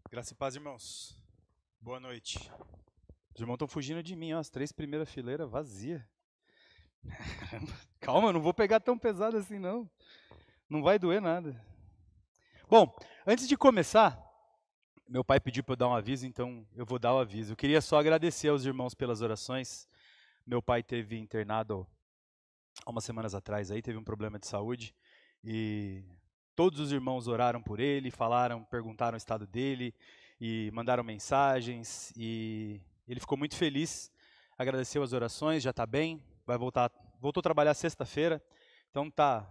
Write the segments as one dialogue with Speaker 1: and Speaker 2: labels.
Speaker 1: Graça e paz, irmãos. Boa noite. Os irmãos estão fugindo de mim, ó, as 3 primeiras fileiras vazias. Calma, eu não vou pegar tão pesado assim, não. Não vai doer nada. Bom, antes de começar, meu pai pediu para eu dar um aviso, então eu vou dar o aviso. Eu queria só agradecer aos irmãos pelas orações. Meu pai teve internado há umas semanas atrás, aí teve um problema de saúde, e todos os irmãos oraram por ele, falaram, perguntaram o estado dele, e mandaram mensagens, e ele ficou muito feliz, agradeceu as orações, já está bem, voltou a trabalhar sexta-feira, então está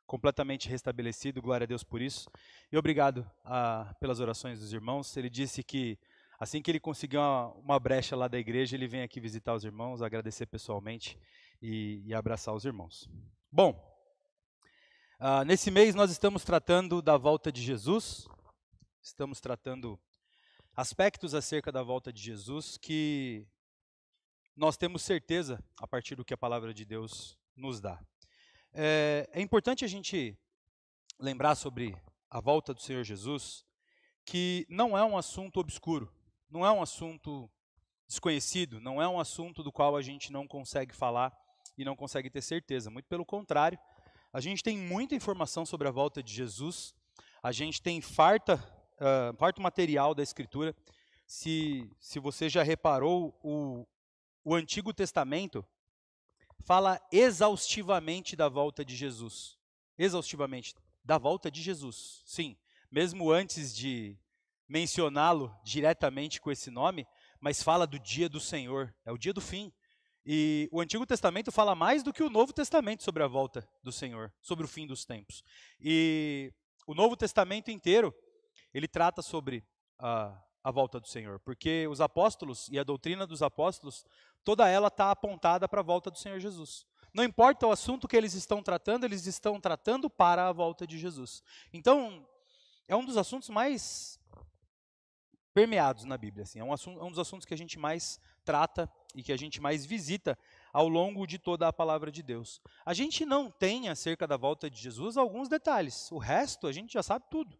Speaker 1: completamente restabelecido, glória a Deus por isso, e obrigado pelas orações dos irmãos. Ele disse que assim que ele conseguir uma brecha lá da igreja, ele vem aqui visitar os irmãos, agradecer pessoalmente e abraçar os irmãos. Bom, nesse mês nós estamos tratando da volta de Jesus, estamos tratando aspectos acerca da volta de Jesus que nós temos certeza a partir do que a palavra de Deus nos dá. É importante a gente lembrar sobre a volta do Senhor Jesus, que não é um assunto obscuro, não é um assunto desconhecido, não é um assunto do qual a gente não consegue falar e não consegue ter certeza. Muito pelo contrário, a gente tem muita informação sobre a volta de Jesus, a gente tem farto material da Escritura. Se você já reparou, o Antigo Testamento fala exaustivamente da volta de Jesus. Exaustivamente da volta de Jesus, sim. Mesmo antes de mencioná-lo diretamente com esse nome, mas fala do dia do Senhor, é o dia do fim. E o Antigo Testamento fala mais do que o Novo Testamento sobre a volta do Senhor, sobre o fim dos tempos. E o Novo Testamento inteiro, ele trata sobre a volta do Senhor, porque os apóstolos e a doutrina dos apóstolos, toda ela está apontada para a volta do Senhor Jesus. Não importa o assunto que eles estão tratando para a volta de Jesus. Então, é um dos assuntos mais permeados na Bíblia. Assim. É um dos assuntos que a gente mais trata e que a gente mais visita ao longo de toda a palavra de Deus. A gente não tem acerca da volta de Jesus alguns detalhes. O resto a gente já sabe tudo.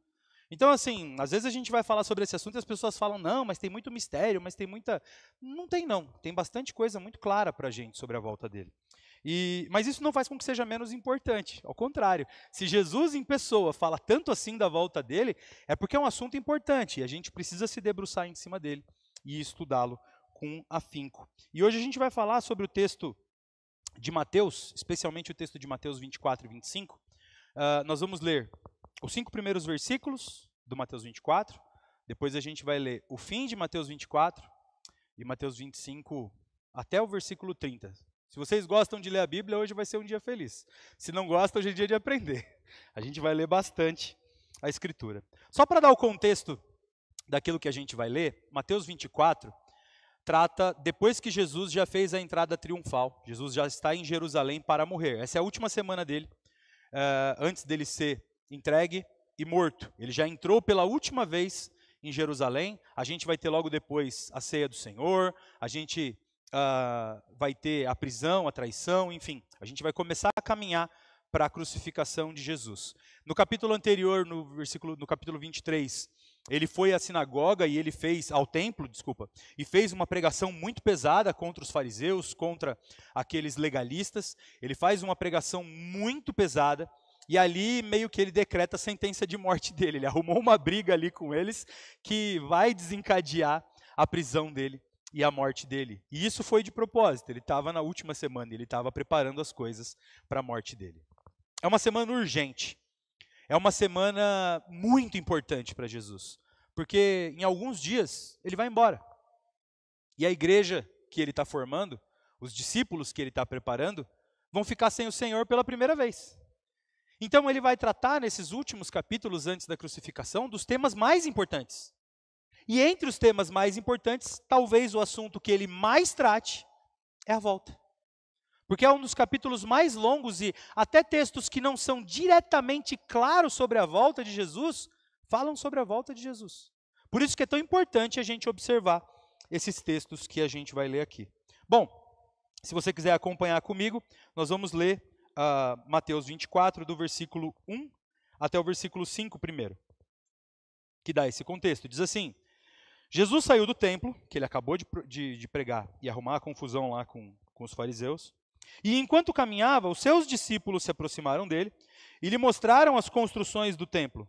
Speaker 1: Então, assim, às vezes a gente vai falar sobre esse assunto e as pessoas falam, não, mas tem muito mistério, mas tem muita... Não tem, não. Tem bastante coisa muito clara para a gente sobre a volta dele. Mas isso não faz com que seja menos importante. Ao contrário, se Jesus em pessoa fala tanto assim da volta dele, é porque é um assunto importante e a gente precisa se debruçar em cima dele e estudá-lo com afinco. E hoje a gente vai falar sobre o texto de Mateus, especialmente o texto de Mateus 24 e 25. Nós vamos ler os 5 primeiros versículos do Mateus 24, depois a gente vai ler o fim de Mateus 24 e Mateus 25 até o versículo 30. Se vocês gostam de ler a Bíblia, hoje vai ser um dia feliz. Se não gostam, hoje é dia de aprender. A gente vai ler bastante a Escritura. Só para dar o contexto daquilo que a gente vai ler, Mateus 24 trata depois que Jesus já fez a entrada triunfal. Jesus já está em Jerusalém para morrer. Essa é a última semana dele, antes dele ser entregue e morto. Ele já entrou pela última vez em Jerusalém. A gente vai ter logo depois a ceia do Senhor, a gente vai ter a prisão, a traição, enfim. A gente vai começar a caminhar para a crucificação de Jesus. No capítulo anterior, no capítulo 23, ele foi à sinagoga e ele fez, ao templo, desculpa, e fez uma pregação muito pesada contra os fariseus, contra aqueles legalistas. Ele faz uma pregação muito pesada, e ali meio que ele decreta a sentença de morte dele. Ele arrumou uma briga ali com eles que vai desencadear a prisão dele e a morte dele. E isso foi de propósito. Ele estava na última semana, ele estava preparando as coisas para a morte dele. É uma semana urgente. É uma semana muito importante para Jesus. Porque em alguns dias ele vai embora. E a igreja que ele está formando, os discípulos que ele está preparando, vão ficar sem o Senhor pela primeira vez. Então ele vai tratar nesses últimos capítulos antes da crucificação dos temas mais importantes. E entre os temas mais importantes, talvez o assunto que ele mais trate é a volta. Porque é um dos capítulos mais longos e até textos que não são diretamente claros sobre a volta de Jesus, falam sobre a volta de Jesus. Por isso que é tão importante a gente observar esses textos que a gente vai ler aqui. Bom, se você quiser acompanhar comigo, nós vamos ler Mateus 24, do versículo 1 até o versículo 5 primeiro. que dá esse contexto. Diz assim: Jesus saiu do templo, que ele acabou de pregar e arrumar a confusão lá com os fariseus, e enquanto caminhava, os seus discípulos se aproximaram dele e lhe mostraram as construções do templo.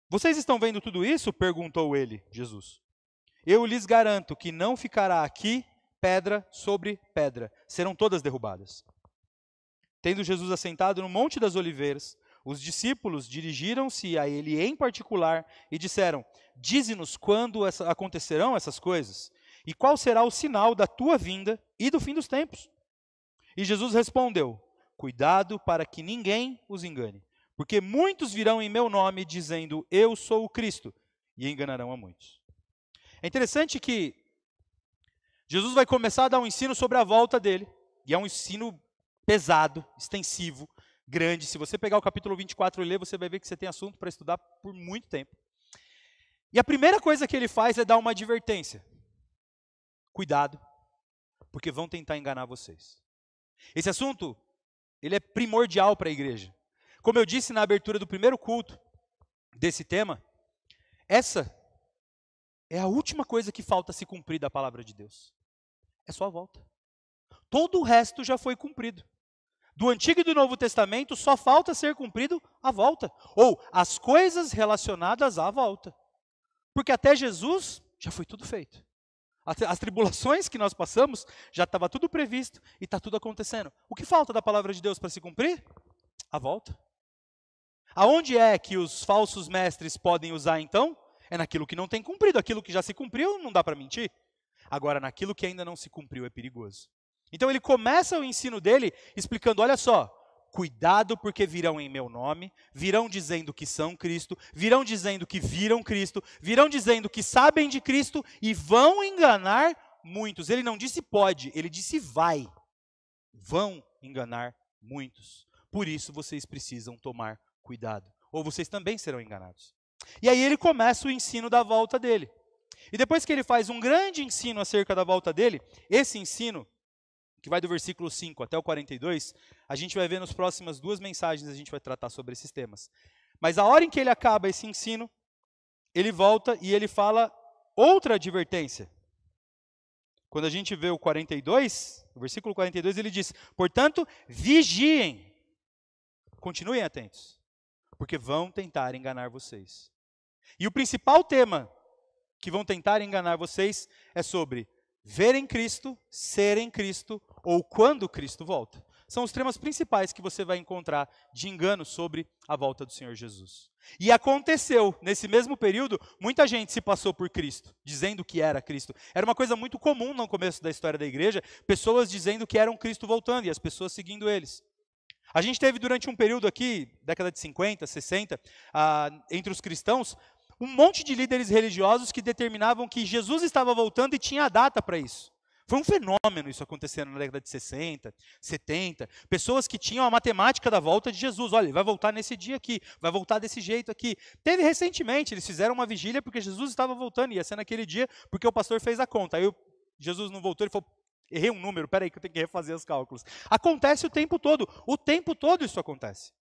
Speaker 1: Vocês estão vendo tudo isso? Perguntou ele, Jesus. Eu lhes garanto que não ficará aqui pedra sobre pedra, serão todas derrubadas. Tendo Jesus assentado no Monte das Oliveiras, os discípulos dirigiram-se a ele em particular e disseram: dize-nos quando acontecerão essas coisas, e qual será o sinal da tua vinda e do fim dos tempos? E Jesus respondeu: cuidado para que ninguém os engane, porque muitos virão em meu nome dizendo: eu sou o Cristo, e enganarão a muitos. É interessante que Jesus vai começar a dar um ensino sobre a volta dele, e é um ensino pesado, extensivo, grande. Se você pegar o capítulo 24 e ler, você vai ver que você tem assunto para estudar por muito tempo. E a primeira coisa que ele faz é dar uma advertência. Cuidado, porque vão tentar enganar vocês. Esse assunto, ele é primordial para a igreja. Como eu disse na abertura do primeiro culto desse tema, essa é a última coisa que falta se cumprir da palavra de Deus. É só a volta. Todo o resto já foi cumprido. Do Antigo e do Novo Testamento só falta ser cumprido a volta, ou as coisas relacionadas à volta. Porque até Jesus já foi tudo feito. As tribulações que nós passamos, já estava tudo previsto e está tudo acontecendo. O que falta da palavra de Deus para se cumprir? A volta. Aonde é que os falsos mestres podem usar então? É naquilo que não tem cumprido. Aquilo que já se cumpriu, não dá para mentir. Agora, naquilo que ainda não se cumpriu, é perigoso. Então ele começa o ensino dele explicando: olha só, cuidado porque virão em meu nome, virão dizendo que são Cristo, virão dizendo que viram Cristo, virão dizendo que sabem de Cristo e vão enganar muitos. Ele não disse pode, ele disse vai. Vão enganar muitos. Por isso vocês precisam tomar cuidado, ou vocês também serão enganados. E aí ele começa o ensino da volta dele. E depois que ele faz um grande ensino acerca da volta dele, esse ensino, que vai do versículo 5 até o 42, a gente vai ver nas próximas 2 mensagens, a gente vai tratar sobre esses temas. Mas a hora em que ele acaba esse ensino, ele volta e ele fala outra advertência. Quando a gente vê o 42, o versículo 42, ele diz: portanto, vigiem, continuem atentos, porque vão tentar enganar vocês. E o principal tema que vão tentar enganar vocês é sobre verem Cristo, serem Cristo, ou quando Cristo volta. São os temas principais que você vai encontrar de engano sobre a volta do Senhor Jesus. E aconteceu, nesse mesmo período, muita gente se passou por Cristo, dizendo que era Cristo. Era uma coisa muito comum no começo da história da igreja, pessoas dizendo que eram Cristo voltando, e as pessoas seguindo eles. A gente teve durante um período aqui, década de 50, 60, entre os cristãos, um monte de líderes religiosos que determinavam que Jesus estava voltando e tinha a data para isso. Foi um fenômeno isso acontecendo na década de 60, 70. Pessoas que tinham a matemática da volta de Jesus. Olha, ele vai voltar nesse dia aqui, vai voltar desse jeito aqui. Teve recentemente, eles fizeram uma vigília porque Jesus estava voltando, ia ser naquele dia porque o pastor fez a conta. Aí Jesus não voltou, ele falou: errei um número, peraí que eu tenho que refazer os cálculos. Acontece o tempo todo isso acontece.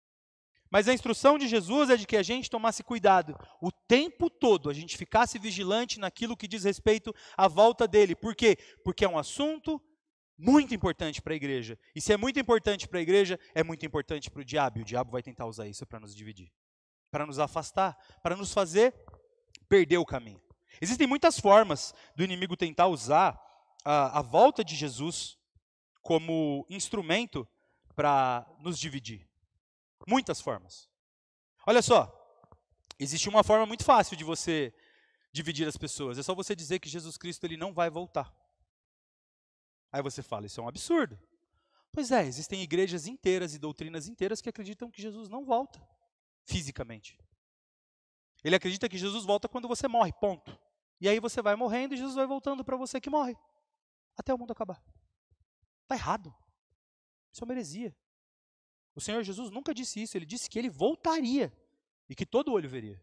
Speaker 1: Mas a instrução de Jesus é de que a gente tomasse cuidado o tempo todo, a gente ficasse vigilante naquilo que diz respeito à volta dele. Por quê? Porque é um assunto muito importante para a igreja. E se é muito importante para a igreja, é muito importante para o diabo. E o diabo vai tentar usar isso para nos dividir, para nos afastar, para nos fazer perder o caminho. Existem muitas formas do inimigo tentar usar a volta de Jesus como instrumento para nos dividir. Muitas formas. Olha só, existe uma forma muito fácil de você dividir as pessoas. É só você dizer que Jesus Cristo ele não vai voltar. Aí você fala: isso é um absurdo. Pois é, existem igrejas inteiras e doutrinas inteiras que acreditam que Jesus não volta fisicamente. Ele acredita que Jesus volta quando você morre, ponto. E aí você vai morrendo e Jesus vai voltando para você que morre, até o mundo acabar. Está errado. Isso é uma heresia. O Senhor Jesus nunca disse isso, ele disse que ele voltaria e que todo olho veria.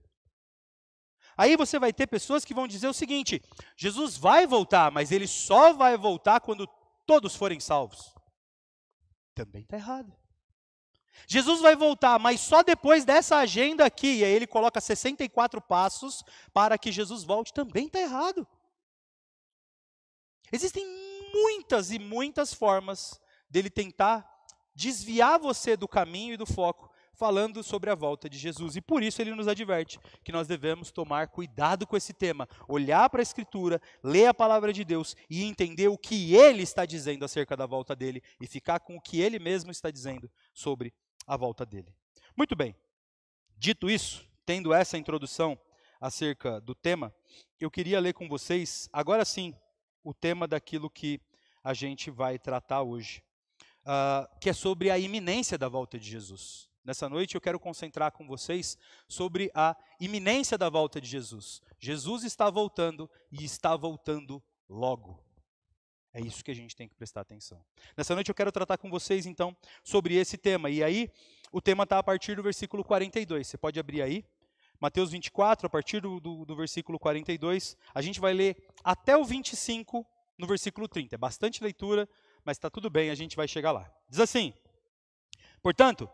Speaker 1: Aí você vai ter pessoas que vão dizer o seguinte: Jesus vai voltar, mas ele só vai voltar quando todos forem salvos. Também está errado. Jesus vai voltar, mas só depois dessa agenda aqui. E aí ele coloca 64 passos para que Jesus volte. Também está errado. Existem muitas e muitas formas dele tentar desviar você do caminho e do foco, falando sobre a volta de Jesus. E por isso ele nos adverte que nós devemos tomar cuidado com esse tema, olhar para a Escritura, ler a palavra de Deus e entender o que ele está dizendo acerca da volta dele e ficar com o que ele mesmo está dizendo sobre a volta dele. Muito bem, dito isso, tendo essa introdução acerca do tema, eu queria ler com vocês, agora sim, o tema daquilo que a gente vai tratar hoje, que é sobre a iminência da volta de Jesus. Nessa noite eu quero concentrar com vocês sobre a iminência da volta de Jesus. Jesus está voltando e está voltando logo. É isso que a gente tem que prestar atenção. Nessa noite eu quero tratar com vocês então sobre esse tema. E aí o tema está a partir do versículo 42. Você pode abrir aí. Mateus 24, a partir do versículo 42. A gente vai ler até o 25 no versículo 30. É bastante leitura, mas está tudo bem, a gente vai chegar lá. Diz assim: portanto,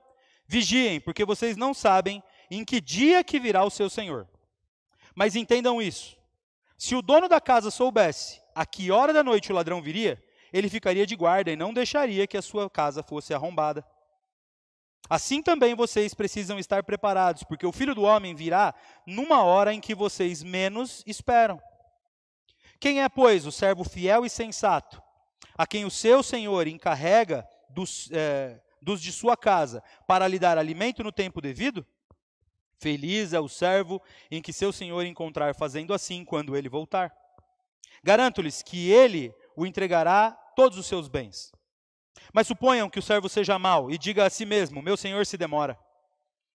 Speaker 1: vigiem, porque vocês não sabem em que dia que virá o seu Senhor. Mas entendam isso: se o dono da casa soubesse a que hora da noite o ladrão viria, ele ficaria de guarda e não deixaria que a sua casa fosse arrombada. Assim também vocês precisam estar preparados, porque o Filho do Homem virá numa hora em que vocês menos esperam. Quem é, pois, o servo fiel e sensato, a quem o seu Senhor encarrega dos de sua casa para lhe dar alimento no tempo devido? Feliz é o servo em que seu Senhor encontrar fazendo assim quando ele voltar. Garanto-lhes que ele o entregará todos os seus bens. Mas suponham que o servo seja mau e diga a si mesmo: meu senhor se demora.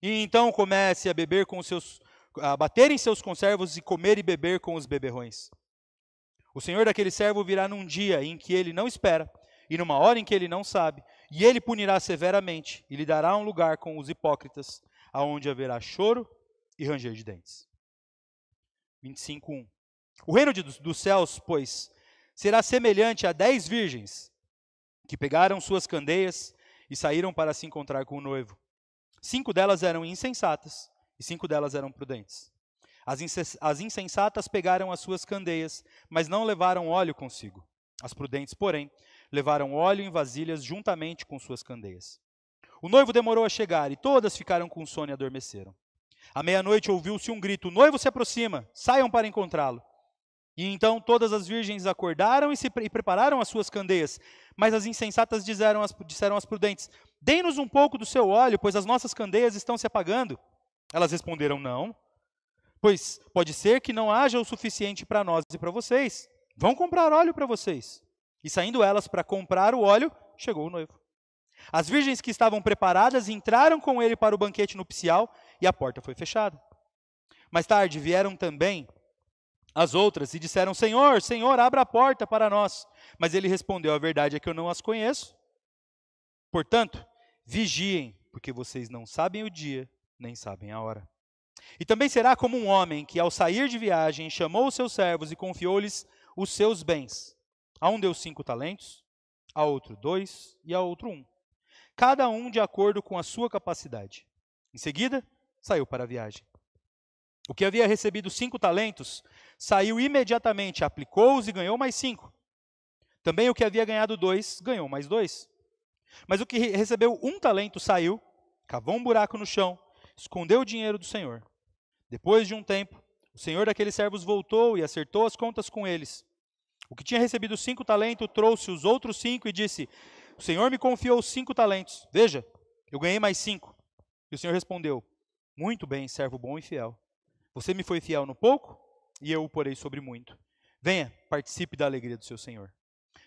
Speaker 1: E então comece a beber a bater em seus conservos e comer e beber com os beberrões. O senhor daquele servo virá num dia em que ele não espera e numa hora em que ele não sabe, e ele punirá severamente e lhe dará um lugar com os hipócritas, aonde haverá choro e ranger de dentes. 25:1. O reino dos céus, pois, será semelhante a 10 virgens que pegaram suas candeias e saíram para se encontrar com o noivo. 5 delas eram insensatas e 5 delas eram prudentes. As insensatas pegaram as suas candeias, mas não levaram óleo consigo. As prudentes, porém, levaram óleo em vasilhas juntamente com suas candeias. O noivo demorou a chegar e todas ficaram com sono e adormeceram. À meia-noite ouviu-se um grito: o noivo se aproxima, saiam para encontrá-lo. E então todas as virgens acordaram e prepararam as suas candeias. Mas as insensatas disseram às prudentes: dê-nos um pouco do seu óleo, pois as nossas candeias estão se apagando. Elas responderam: não, pois pode ser que não haja o suficiente para nós e para vocês. Vão comprar óleo para vocês. E saindo elas para comprar o óleo, chegou o noivo. As virgens que estavam preparadas entraram com ele para o banquete nupcial e a porta foi fechada. Mais tarde vieram também as outras e disseram: Senhor, Senhor, abra a porta para nós. Mas ele respondeu: a verdade é que eu não as conheço. Portanto, vigiem, porque vocês não sabem o dia, nem sabem a hora. E também será como um homem que, ao sair de viagem, chamou os seus servos e confiou-lhes os seus bens. A um deu 5 talentos, a outro 2 e a outro 1. Cada um de acordo com a sua capacidade. Em seguida, saiu para a viagem. O que havia recebido 5 talentos, saiu imediatamente, aplicou-os e ganhou mais 5. Também o que havia ganhado 2, ganhou mais 2. Mas o que recebeu 1 talento saiu, cavou um buraco no chão, escondeu o dinheiro do senhor. Depois de um tempo, o senhor daqueles servos voltou e acertou as contas com eles. O que tinha recebido 5 talentos trouxe os outros 5 e disse: o senhor me confiou 5 talentos. Veja, eu ganhei mais 5. E o senhor respondeu: muito bem, servo bom e fiel. Você me foi fiel no pouco, e eu o porei sobre muito. Venha, participe da alegria do seu senhor.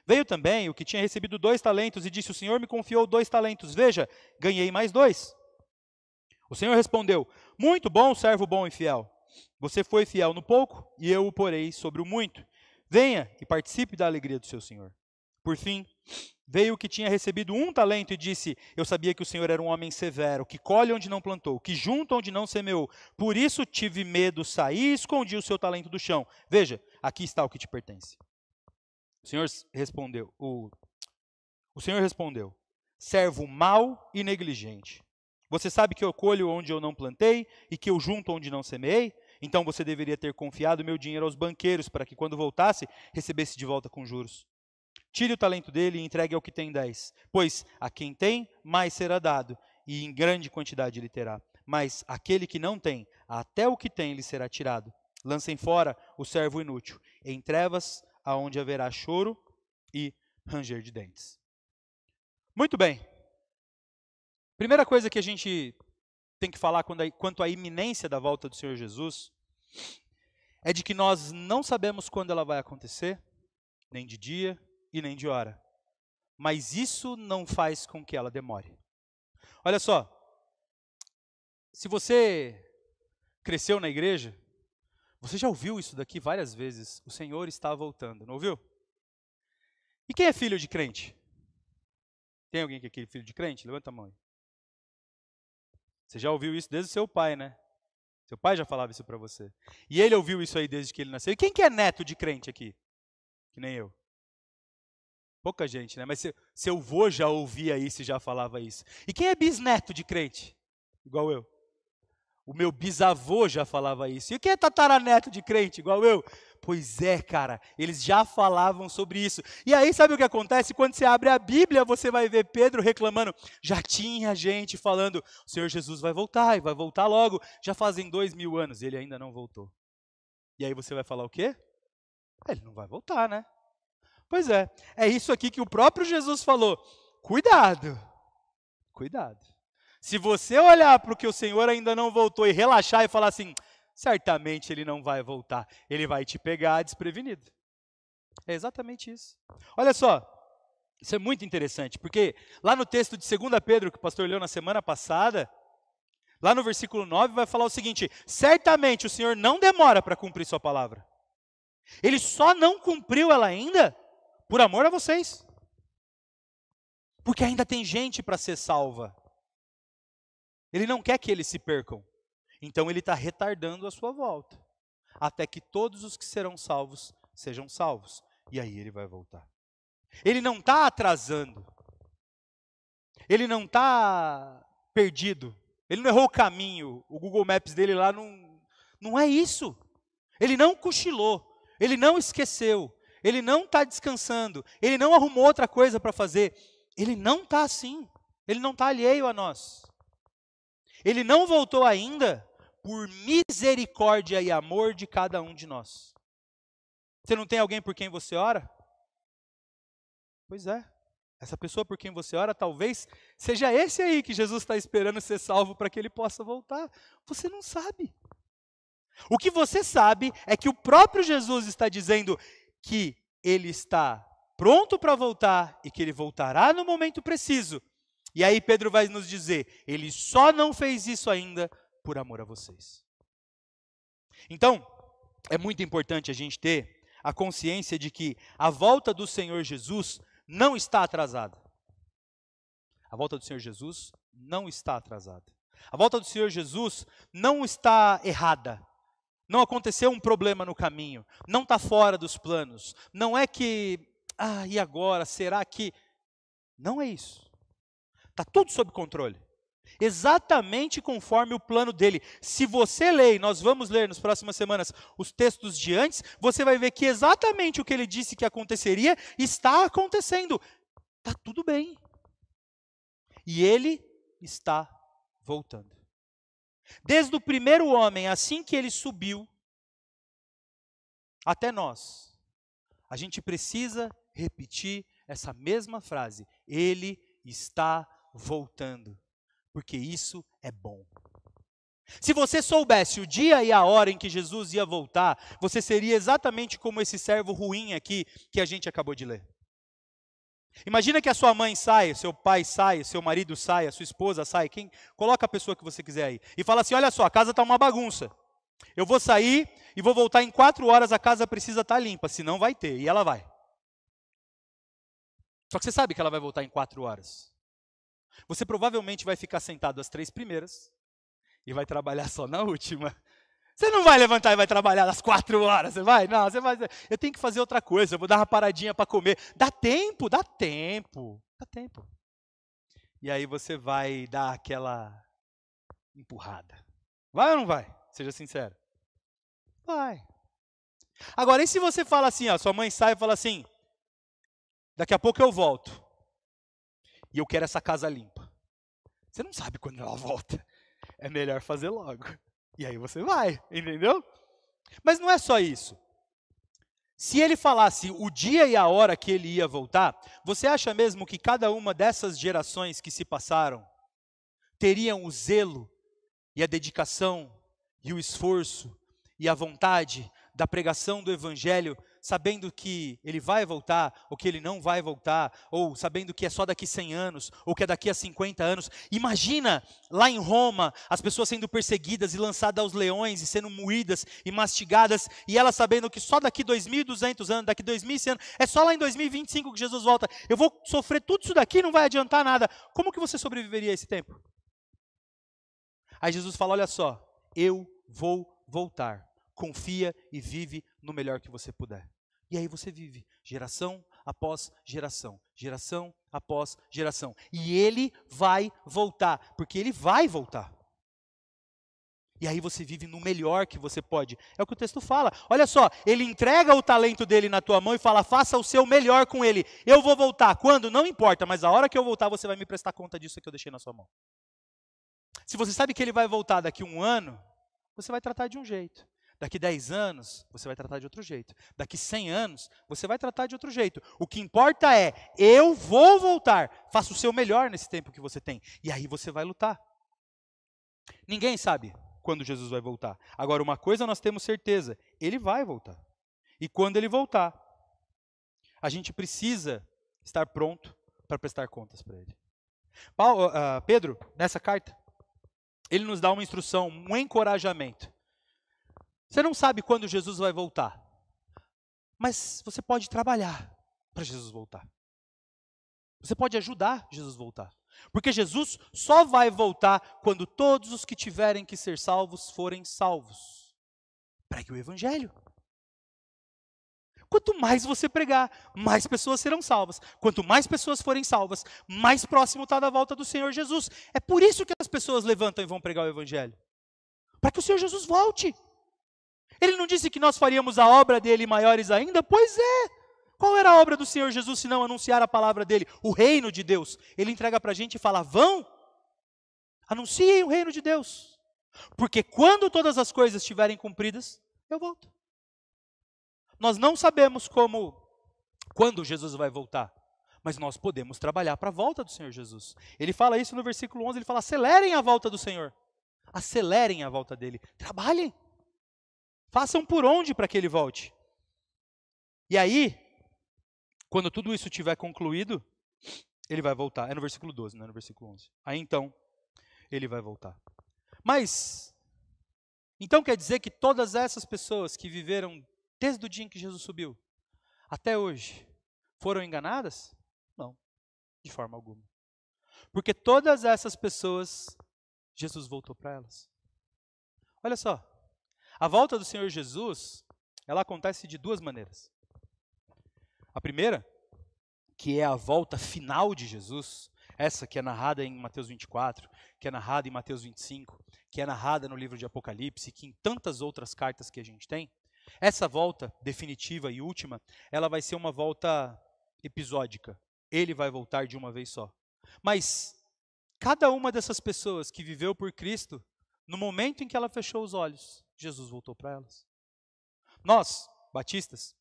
Speaker 1: Veio também o que tinha recebido 2 talentos e disse: o senhor me confiou 2 talentos. Veja, ganhei mais 2. O senhor respondeu: muito bom, servo bom e fiel. Você foi fiel no pouco, e eu o porei sobre o muito. Venha e participe da alegria do seu senhor. Por fim, veio o que tinha recebido 1 talento e disse: eu sabia que o senhor era um homem severo, que colhe onde não plantou, que junta onde não semeou. Por isso tive medo, saí e escondi o seu talento do chão. Veja, aqui está o que te pertence. O senhor respondeu: servo mau e negligente. Você sabe que eu colho onde eu não plantei e que eu junto onde não semeei? Então você deveria ter confiado meu dinheiro aos banqueiros, para que quando voltasse, recebesse de volta com juros. Tire o talento dele e entregue ao que tem 10. Pois a quem tem, mais será dado, e em grande quantidade lhe terá. Mas aquele que não tem, até o que tem lhe será tirado. Lancem fora o servo inútil, em trevas, aonde haverá choro e ranger de dentes. Muito bem. Primeira coisa que a gente tem que falar quanto à iminência da volta do Senhor Jesus, é de que nós não sabemos quando ela vai acontecer, nem de dia e nem de hora. Mas isso não faz com que ela demore. Olha só, se você cresceu na igreja, você já ouviu isso daqui várias vezes, o Senhor está voltando, não ouviu? E quem é filho de crente? Tem alguém aqui filho de crente? Levanta a mão aí. Você já ouviu isso desde o seu pai, né? Seu pai já falava isso para você. E ele ouviu isso aí desde que ele nasceu. E quem que é neto de crente aqui? Que nem eu. Pouca gente, né? Mas seu avô já ouvia isso e já falava isso. E quem é bisneto de crente? Igual eu. O meu bisavô já falava isso. E quem é tataraneto de crente? Igual eu. Pois é, cara, eles já falavam sobre isso. E aí, sabe o que acontece? Quando você abre a Bíblia, você vai ver Pedro reclamando. Já tinha gente falando, o Senhor Jesus vai voltar, e vai voltar logo. Já fazem 2000 anos, e ele ainda não voltou. E aí você vai falar o quê? Ele não vai voltar, né? Pois é isso aqui que o próprio Jesus falou. Cuidado, cuidado. Se você olhar para o que o Senhor ainda não voltou e relaxar e falar assim, certamente ele não vai voltar, ele vai te pegar desprevenido. É exatamente isso. Olha só, isso é muito interessante, porque lá no texto de 2 Pedro, que o pastor leu na semana passada, lá no versículo 9 vai falar o seguinte, certamente o Senhor não demora para cumprir sua palavra. Ele só não cumpriu ela ainda por amor a vocês. Porque ainda tem gente para ser salva. Ele não quer que eles se percam. Então ele está retardando a sua volta. Até que todos os que serão salvos sejam salvos. E aí ele vai voltar. Ele não está atrasando. Ele não está perdido. Ele não errou o caminho. O Google Maps dele lá não é isso. Ele não cochilou. Ele não esqueceu. Ele não está descansando. Ele não arrumou outra coisa para fazer. Ele não está assim. Ele não está alheio a nós. Ele não voltou ainda por misericórdia e amor de cada um de nós. Você não tem alguém por quem você ora? Pois é. Essa pessoa por quem você ora, talvez seja esse aí que Jesus está esperando ser salvo para que ele possa voltar. Você não sabe. O que você sabe é que o próprio Jesus está dizendo que ele está pronto para voltar e que ele voltará no momento preciso. E aí Pedro vai nos dizer, ele só não fez isso ainda por amor a vocês. Então, é muito importante a gente ter a consciência de que a volta do Senhor Jesus não está atrasada. A volta do Senhor Jesus não está atrasada. A volta do Senhor Jesus não está errada. Não aconteceu um problema no caminho. Não está fora dos planos. Não é que, e agora? Será que... Não é isso. Está tudo sob controle. Exatamente conforme o plano dele. Se você ler, nós vamos ler nas próximas semanas os textos de antes, você vai ver que exatamente o que ele disse que aconteceria está acontecendo. Está tudo bem. E ele está voltando. Desde o primeiro homem, assim que ele subiu, até nós, a gente precisa repetir essa mesma frase. Ele está voltando. Porque isso é bom. Se você soubesse o dia e a hora em que Jesus ia voltar, você seria exatamente como esse servo ruim aqui que a gente acabou de ler. Imagina que a sua mãe saia, seu pai saia, seu marido saia, sua esposa saia, coloca a pessoa que você quiser aí, e fala assim, olha só, a casa está uma bagunça. Eu vou sair e vou voltar em 4 horas, a casa precisa estar limpa, senão vai ter, e ela vai. Só que você sabe que ela vai voltar em 4 horas. Você provavelmente vai ficar sentado as 3 primeiras e vai trabalhar só na última. Você não vai levantar e vai trabalhar às 4 horas, você vai? Não, você vai dizer, eu tenho que fazer outra coisa, eu vou dar uma paradinha para comer. Dá tempo, dá tempo, dá tempo. E aí você vai dar aquela empurrada. Vai ou não vai? Seja sincero. Vai. Agora, e se você fala assim, ó, sua mãe sai e fala assim, daqui a pouco eu volto. E eu quero essa casa limpa. Você não sabe quando ela volta. É melhor fazer logo. E aí você vai, entendeu? Mas não é só isso. Se ele falasse o dia e a hora que ele ia voltar, você acha mesmo que cada uma dessas gerações que se passaram teriam o zelo e a dedicação e o esforço e a vontade da pregação do evangelho, sabendo que ele vai voltar, ou que ele não vai voltar, ou sabendo que é só daqui 100 anos, ou que é daqui a 50 anos. Imagina, lá em Roma, as pessoas sendo perseguidas e lançadas aos leões, e sendo moídas e mastigadas, e elas sabendo que só daqui 2.200 anos, daqui 2.100 anos, é só lá em 2025 que Jesus volta. Eu vou sofrer tudo isso daqui, não vai adiantar nada. Como que você sobreviveria a esse tempo? Aí Jesus fala, olha só, eu vou voltar. Confia e vive no melhor que você puder. E aí você vive, geração após geração, geração após geração. E ele vai voltar, porque ele vai voltar. E aí você vive no melhor que você pode. É o que o texto fala. Olha só, ele entrega o talento dele na tua mão e fala, faça o seu melhor com ele. Eu vou voltar. Quando? Não importa, mas a hora que eu voltar você vai me prestar conta disso que eu deixei na sua mão. Se você sabe que ele vai voltar daqui a 1 ano, você vai tratar de um jeito. Daqui 10 anos, você vai tratar de outro jeito. Daqui 100 anos, você vai tratar de outro jeito. O que importa é, eu vou voltar. Faça o seu melhor nesse tempo que você tem. E aí você vai lutar. Ninguém sabe quando Jesus vai voltar. Agora, uma coisa nós temos certeza, ele vai voltar. E quando ele voltar, a gente precisa estar pronto para prestar contas para ele. Pedro, nessa carta, ele nos dá uma instrução, um encorajamento. Você não sabe quando Jesus vai voltar, mas você pode trabalhar para Jesus voltar. Você pode ajudar Jesus voltar. Porque Jesus só vai voltar quando todos os que tiverem que ser salvos forem salvos. Pregue o evangelho. Quanto mais você pregar, mais pessoas serão salvas. Quanto mais pessoas forem salvas, mais próximo está da volta do Senhor Jesus. É por isso que as pessoas levantam e vão pregar o evangelho. Para que o Senhor Jesus volte. Ele não disse que nós faríamos a obra dele maiores ainda? Pois é. Qual era a obra do Senhor Jesus, se não anunciar a palavra dele? O reino de Deus. Ele entrega para a gente e fala, vão, anunciem o reino de Deus. Porque quando todas as coisas estiverem cumpridas, eu volto. Nós não sabemos quando Jesus vai voltar, mas nós podemos trabalhar para a volta do Senhor Jesus. Ele fala isso no versículo 11, ele fala, acelerem a volta do Senhor. Acelerem a volta dele. Trabalhem. Façam por onde para que ele volte. E aí, quando tudo isso tiver concluído, ele vai voltar. É no versículo 12, não é no versículo 11. Aí então, ele vai voltar. Mas, então quer dizer que todas essas pessoas que viveram desde o dia em que Jesus subiu, até hoje, foram enganadas? Não, de forma alguma. Porque todas essas pessoas, Jesus voltou para elas. Olha só, a volta do Senhor Jesus, ela acontece de 2 maneiras. A primeira, que é a volta final de Jesus, essa que é narrada em Mateus 24, que é narrada em Mateus 25, que é narrada no livro de Apocalipse, que em tantas outras cartas que a gente tem, essa volta definitiva e última, ela vai ser uma volta episódica. Ele vai voltar de uma vez só. Mas cada uma dessas pessoas que viveu por Cristo, no momento em que ela fechou os olhos, Jesus voltou para elas. Nós, batistas,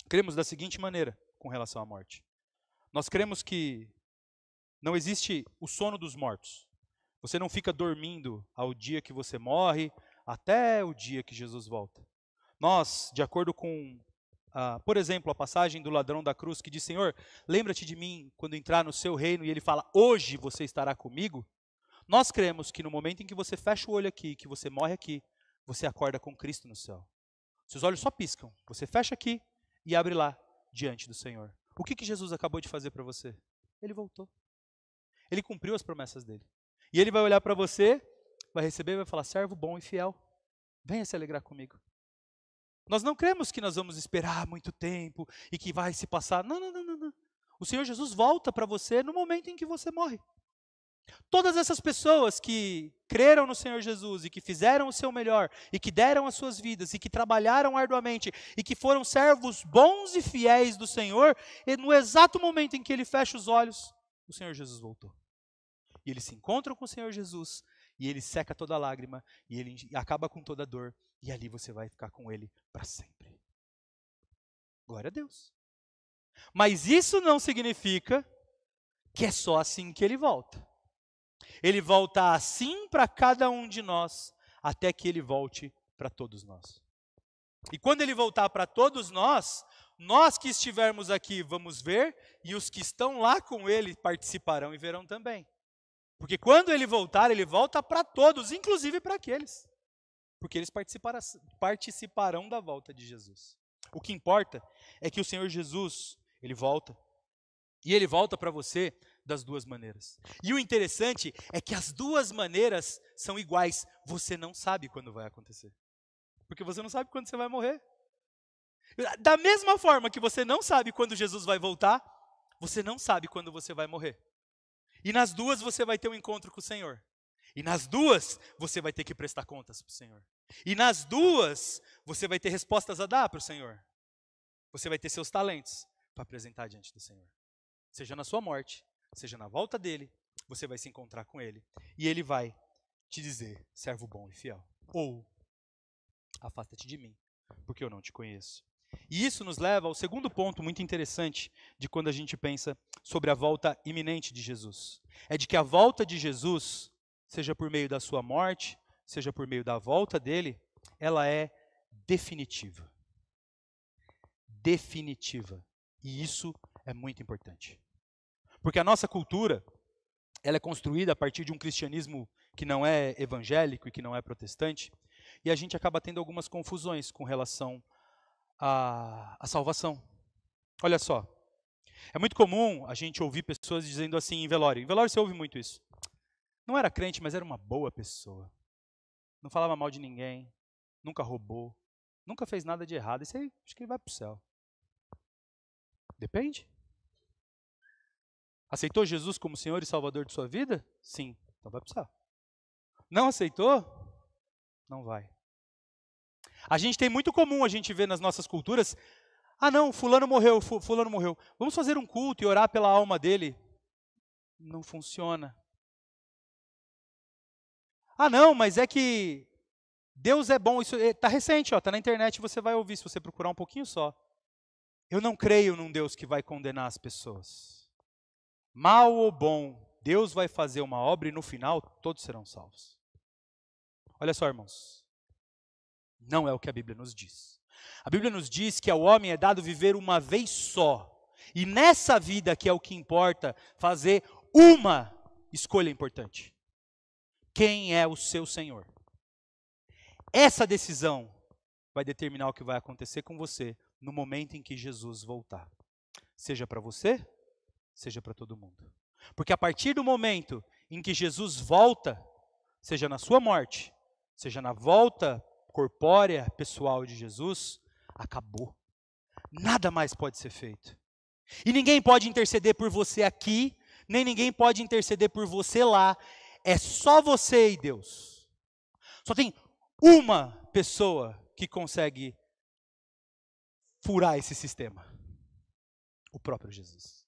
Speaker 1: cremos da seguinte maneira com relação à morte. Nós cremos que não existe o sono dos mortos. Você não fica dormindo ao dia que você morre, até o dia que Jesus volta. Nós, de acordo com, por exemplo, a passagem do ladrão da cruz, que diz, Senhor, lembra-te de mim quando entrar no seu reino, e ele fala, hoje você estará comigo. Nós cremos que no momento em que você fecha o olho aqui, que você morre aqui, você acorda com Cristo no céu. Seus olhos só piscam, você fecha aqui e abre lá, diante do Senhor. O que Jesus acabou de fazer para você? Ele voltou. Ele cumpriu as promessas dele. E ele vai olhar para você, vai receber e vai falar, servo bom e fiel, venha se alegrar comigo. Nós não cremos que nós vamos esperar muito tempo e que vai se passar. Não. O Senhor Jesus volta para você no momento em que você morre. Todas essas pessoas que creram no Senhor Jesus e que fizeram o seu melhor e que deram as suas vidas e que trabalharam arduamente e que foram servos bons e fiéis do Senhor, e no exato momento em que ele fecha os olhos, o Senhor Jesus voltou. E eles se encontram com o Senhor Jesus e ele seca toda a lágrima e ele acaba com toda a dor e ali você vai ficar com ele para sempre. Glória a Deus. Mas isso não significa que é só assim que ele volta. Ele volta assim para cada um de nós, até que ele volte para todos nós. E quando ele voltar para todos nós, nós que estivermos aqui vamos ver, e os que estão lá com ele participarão e verão também. Porque quando ele voltar, ele volta para todos, inclusive para aqueles. Porque eles participarão da volta de Jesus. O que importa é que o Senhor Jesus, ele volta. E ele volta para você das duas maneiras. E o interessante é que as duas maneiras são iguais. Você não sabe quando vai acontecer. Porque você não sabe quando você vai morrer. Da mesma forma que você não sabe quando Jesus vai voltar, você não sabe quando você vai morrer. E nas duas você vai ter um encontro com o Senhor. E nas duas você vai ter que prestar contas para o Senhor. E nas duas você vai ter respostas a dar para o Senhor. Você vai ter seus talentos para apresentar diante do Senhor. Seja na sua morte, seja na volta dele, você vai se encontrar com ele. E ele vai te dizer, servo bom e fiel. Ou, afasta-te de mim, porque eu não te conheço. E isso nos leva ao segundo ponto muito interessante de quando a gente pensa sobre a volta iminente de Jesus. É de que a volta de Jesus, seja por meio da sua morte, seja por meio da volta dele, ela é definitiva. Definitiva. E isso é muito importante. Porque a nossa cultura, ela é construída a partir de um cristianismo que não é evangélico e que não é protestante, e a gente acaba tendo algumas confusões com relação à salvação. Olha só, é muito comum a gente ouvir pessoas dizendo assim em velório. Em velório você ouve muito isso. Não era crente, mas era uma boa pessoa. Não falava mal de ninguém, nunca roubou, nunca fez nada de errado. Isso aí, acho que ele vai para o céu. Depende. Aceitou Jesus como Senhor e Salvador de sua vida? Sim, então vai para o céu. Não aceitou? Não vai. A gente tem muito comum a gente ver nas nossas culturas, não, fulano morreu, fulano morreu. Vamos fazer um culto e orar pela alma dele. Não funciona. Não, mas é que Deus é bom. Isso está recente, está na internet, você vai ouvir se você procurar um pouquinho só. Eu não creio num Deus que vai condenar as pessoas. Mal ou bom, Deus vai fazer uma obra e no final todos serão salvos. Olha só, irmãos. Não é o que a Bíblia nos diz. A Bíblia nos diz que ao homem é dado viver uma vez só. E nessa vida que é o que importa, fazer uma escolha importante. Quem é o seu Senhor? Essa decisão vai determinar o que vai acontecer com você no momento em que Jesus voltar. Seja para você, seja para todo mundo. Porque a partir do momento em que Jesus volta, seja na sua morte, seja na volta corpórea, pessoal de Jesus, acabou. Nada mais pode ser feito. E ninguém pode interceder por você aqui, nem ninguém pode interceder por você lá. É só você e Deus. Só tem uma pessoa que consegue furar esse sistema. O próprio Jesus.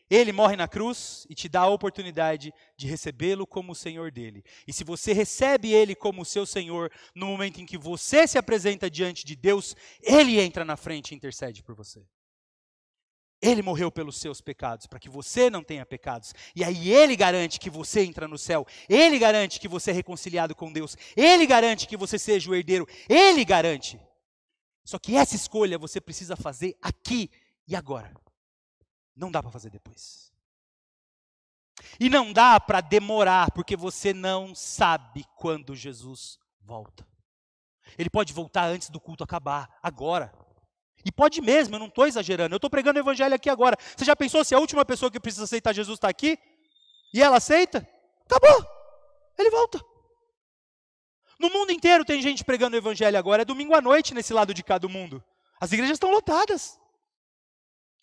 Speaker 1: Ele morre na cruz e te dá a oportunidade de recebê-lo como o Senhor dele. E se você recebe ele como o seu Senhor, no momento em que você se apresenta diante de Deus, ele entra na frente e intercede por você. Ele morreu pelos seus pecados, para que você não tenha pecados. E aí ele garante que você entra no céu. Ele garante que você é reconciliado com Deus. Ele garante que você seja o herdeiro. Ele garante. Só que essa escolha você precisa fazer aqui e agora. Não dá para fazer depois. E não dá para demorar, porque você não sabe quando Jesus volta. Ele pode voltar antes do culto acabar, agora. E pode mesmo, eu não estou exagerando. Eu estou pregando o evangelho aqui agora. Você já pensou se a última pessoa que precisa aceitar Jesus está aqui? E ela aceita? Acabou. Ele volta. No mundo inteiro tem gente pregando o evangelho agora. É domingo à noite nesse lado de cá do mundo. As igrejas estão lotadas.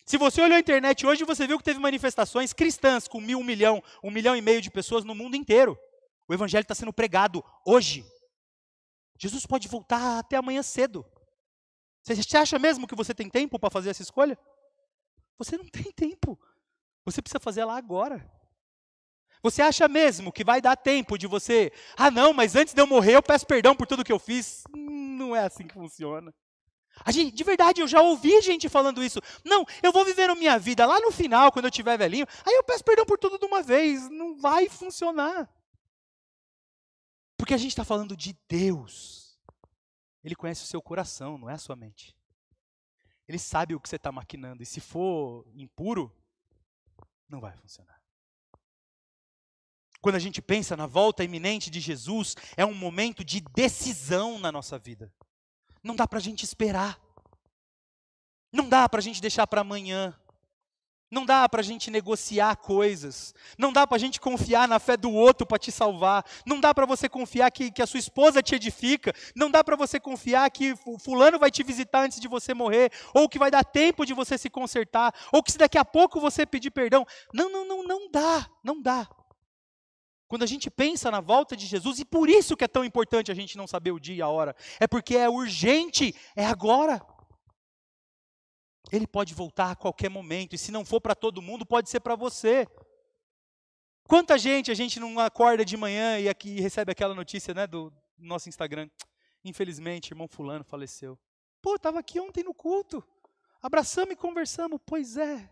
Speaker 1: Se você olhou a internet hoje, você viu que teve manifestações cristãs com 1.000, 1 milhão e meio de pessoas no mundo inteiro. O evangelho está sendo pregado hoje. Jesus pode voltar até amanhã cedo. Você acha mesmo que você tem tempo para fazer essa escolha? Você não tem tempo. Você precisa fazer ela agora. Você acha mesmo que vai dar tempo de você... Ah, não, mas antes de eu morrer eu peço perdão por tudo que eu fiz. Não é assim que funciona. De verdade, eu já ouvi gente falando isso. Não, eu vou viver a minha vida lá no final, quando eu estiver velhinho, aí eu peço perdão por tudo de uma vez. Não vai funcionar. Porque a gente está falando de Deus. Ele conhece o seu coração, não é a sua mente. Ele sabe o que você está maquinando. E se for impuro, não vai funcionar. Quando a gente pensa na volta iminente de Jesus, é um momento de decisão na nossa vida. Não dá para a gente esperar. Não dá para a gente deixar para amanhã. Não dá para a gente negociar coisas. Não dá para a gente confiar na fé do outro para te salvar. Não dá para você confiar que a sua esposa te edifica. Não dá para você confiar que o fulano vai te visitar antes de você morrer. Ou que vai dar tempo de você se consertar. Ou que se daqui a pouco você pedir perdão. Não dá. Não dá. Quando a gente pensa na volta de Jesus, e por isso que é tão importante a gente não saber o dia e a hora, é porque é urgente, é agora. Ele pode voltar a qualquer momento, e se não for para todo mundo, pode ser para você. Quanta gente a gente não acorda de manhã e aqui recebe aquela notícia, né, do nosso Instagram. Infelizmente, irmão fulano faleceu. Pô, estava aqui ontem no culto, abraçamos e conversamos. Pois é,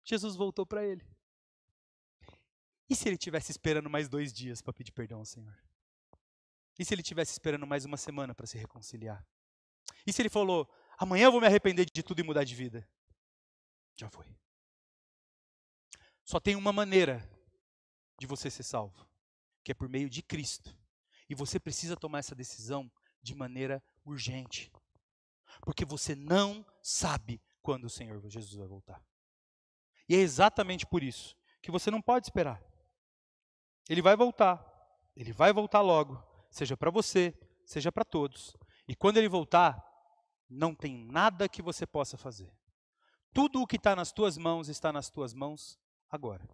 Speaker 1: Jesus voltou para ele. E se ele estivesse esperando mais 2 dias para pedir perdão ao Senhor? E se ele estivesse esperando mais 1 semana para se reconciliar? E se ele falou, amanhã eu vou me arrepender de tudo e mudar de vida? Já foi. Só tem uma maneira de você ser salvo, que é por meio de Cristo. E você precisa tomar essa decisão de maneira urgente. Porque você não sabe quando o Senhor Jesus vai voltar. E é exatamente por isso que você não pode esperar. Ele vai voltar logo, seja para você, seja para todos. E quando ele voltar, não tem nada que você possa fazer. Tudo o que está nas tuas mãos está nas tuas mãos agora.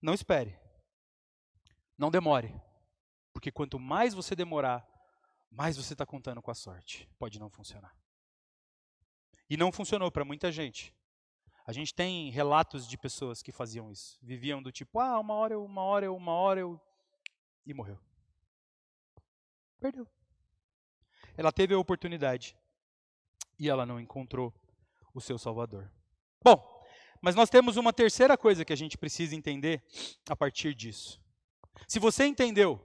Speaker 1: Não espere, não demore, porque quanto mais você demorar, mais você está contando com a sorte. Pode não funcionar. E não funcionou para muita gente. A gente tem relatos de pessoas que faziam isso. Viviam do tipo, uma hora eu, e morreu. Perdeu. Ela teve a oportunidade e ela não encontrou o seu Salvador. Bom, mas nós temos uma terceira coisa que a gente precisa entender a partir disso. Se você entendeu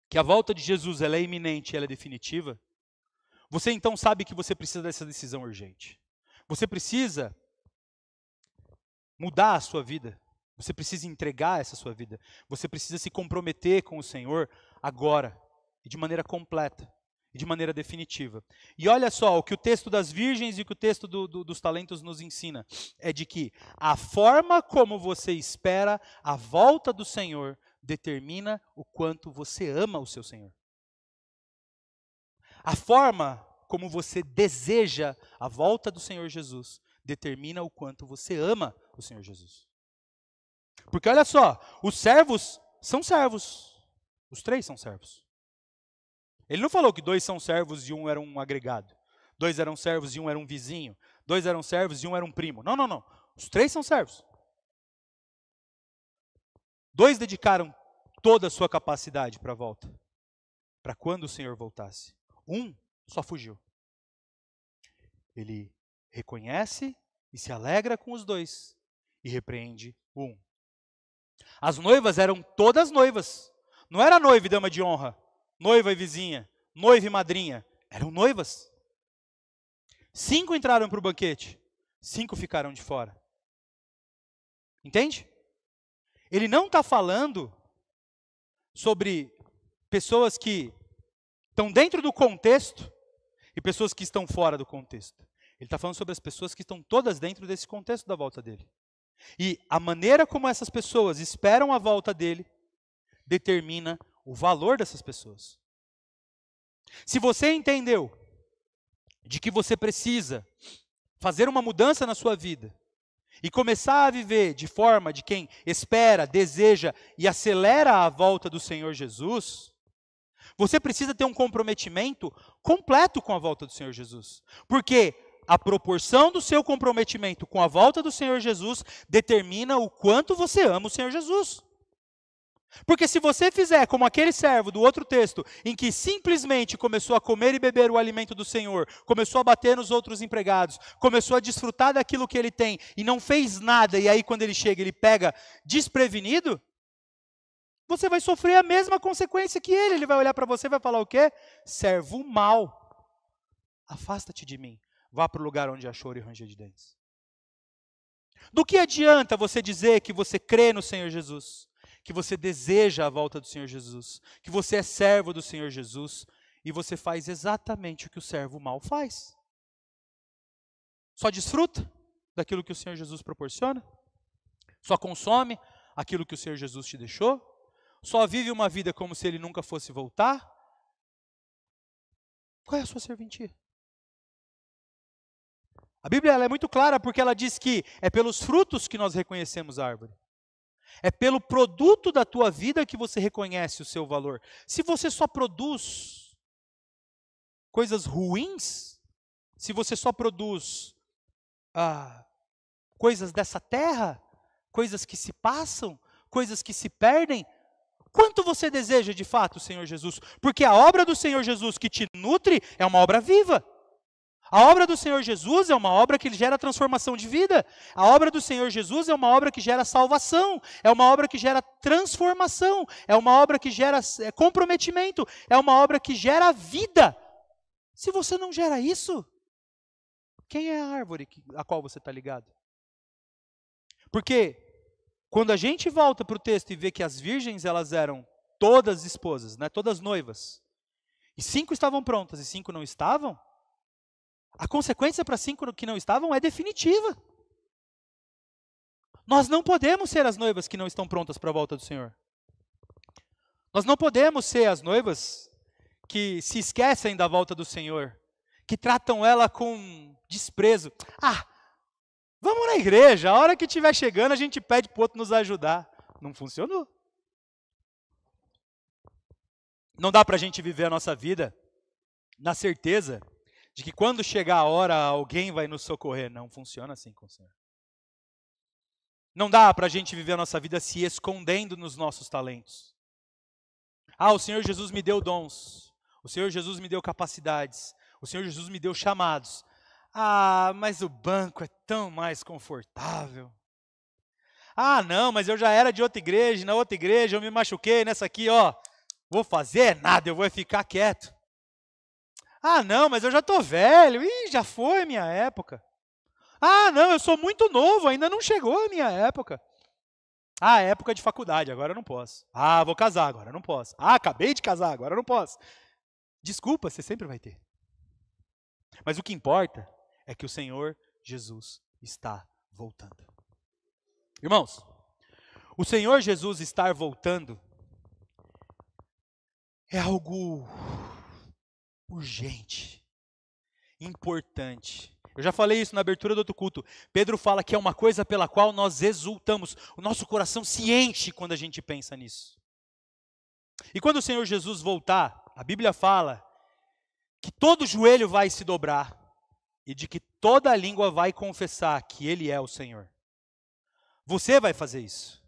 Speaker 1: que a volta de Jesus ela é iminente, ela é definitiva, você então sabe que você precisa dessa decisão urgente. Você precisa mudar a sua vida. Você precisa entregar essa sua vida. Você precisa se comprometer com o Senhor agora, e de maneira completa, e de maneira definitiva. E olha só, o que o texto das virgens e o que o texto dos talentos nos ensina, é de que a forma como você espera a volta do Senhor determina o quanto você ama o seu Senhor. A forma como você deseja a volta do Senhor Jesus determina o quanto você ama o Senhor Jesus. Porque olha só, os servos são servos. Os 3 são servos. Ele não falou que 2 são servos e 1 era um agregado. 2 eram servos e 1 era um vizinho. 2 eram servos e 1 era um primo. Não. Os 3 são servos. 2 dedicaram toda a sua capacidade para a volta. Para quando o Senhor voltasse. 1 só fugiu. Ele reconhece e se alegra com os 2 e repreende o 1. As noivas eram todas noivas. Não era noiva e dama de honra, noiva e vizinha, noiva e madrinha. Eram noivas. 5 entraram para o banquete, 5 ficaram de fora. Entende? Ele não está falando sobre pessoas que estão dentro do contexto e pessoas que estão fora do contexto. Ele está falando sobre as pessoas que estão todas dentro desse contexto da volta dele. E a maneira como essas pessoas esperam a volta dele determina o valor dessas pessoas. Se você entendeu de que você precisa fazer uma mudança na sua vida, e começar a viver de forma de quem espera, deseja e acelera a volta do Senhor Jesus, você precisa ter um comprometimento completo com a volta do Senhor Jesus. Porque a proporção do seu comprometimento com a volta do Senhor Jesus determina o quanto você ama o Senhor Jesus. Porque se você fizer como aquele servo do outro texto, em que simplesmente começou a comer e beber o alimento do Senhor, começou a bater nos outros empregados, começou a desfrutar daquilo que ele tem e não fez nada, e aí quando ele chega ele pega desprevenido, você vai sofrer a mesma consequência que ele. Ele vai olhar para você e vai falar o quê? Servo mau, afasta-te de mim, vá para o lugar onde há choro e ranger de dentes. Do que adianta você dizer que você crê no Senhor Jesus, que você deseja a volta do Senhor Jesus, que você é servo do Senhor Jesus, e você faz exatamente o que o servo mau faz? Só desfruta daquilo que o Senhor Jesus proporciona? Só consome aquilo que o Senhor Jesus te deixou? Só vive uma vida como se ele nunca fosse voltar? Qual é a sua serventia? A Bíblia ela é muito clara porque ela diz que é pelos frutos que nós reconhecemos a árvore. É pelo produto da tua vida que você reconhece o seu valor. Se você só produz coisas ruins, se você só produz coisas dessa terra, coisas que se passam, coisas que se perdem, quanto você deseja de fato o Senhor Jesus? Porque a obra do Senhor Jesus que te nutre é uma obra viva. A obra do Senhor Jesus é uma obra que gera transformação de vida. A obra do Senhor Jesus é uma obra que gera salvação. É uma obra que gera transformação. É uma obra que gera comprometimento. É uma obra que gera vida. Se você não gera isso, quem é a árvore a qual você está ligado? Porque quando a gente volta para o texto e vê que as virgens elas eram todas esposas, né, todas noivas, e 5 estavam prontas e 5 não estavam, a consequência para 5 que não estavam é definitiva. Nós não podemos ser as noivas que não estão prontas para a volta do Senhor. Nós não podemos ser as noivas que se esquecem da volta do Senhor, que tratam ela com desprezo. Vamos na igreja, a hora que estiver chegando a gente pede para o outro nos ajudar. Não funcionou. Não dá para a gente viver a nossa vida na certeza de que quando chegar a hora alguém vai nos socorrer. Não funciona assim com o Senhor. Não dá para a gente viver a nossa vida se escondendo nos nossos talentos. O Senhor Jesus me deu dons. O Senhor Jesus me deu capacidades. O Senhor Jesus me deu chamados. Mas o banco é tão mais confortável. Não, mas eu já era de outra igreja, na outra igreja eu me machuquei, nessa aqui, vou fazer nada, eu vou ficar quieto. Não, mas eu já estou velho, já foi minha época. Não, eu sou muito novo, ainda não chegou a minha época. Época de faculdade, agora eu não posso. Vou casar, agora eu não posso. Acabei de casar, agora eu não posso. Desculpa, você sempre vai ter. Mas o que importa é que o Senhor Jesus está voltando. Irmãos, o Senhor Jesus estar voltando é algo urgente, importante. Eu já falei isso na abertura do outro culto. Pedro fala que é uma coisa pela qual nós exultamos. O nosso coração se enche quando a gente pensa nisso. E quando o Senhor Jesus voltar, a Bíblia fala que todo joelho vai se dobrar e de que toda língua vai confessar que Ele é o Senhor. Você vai fazer isso.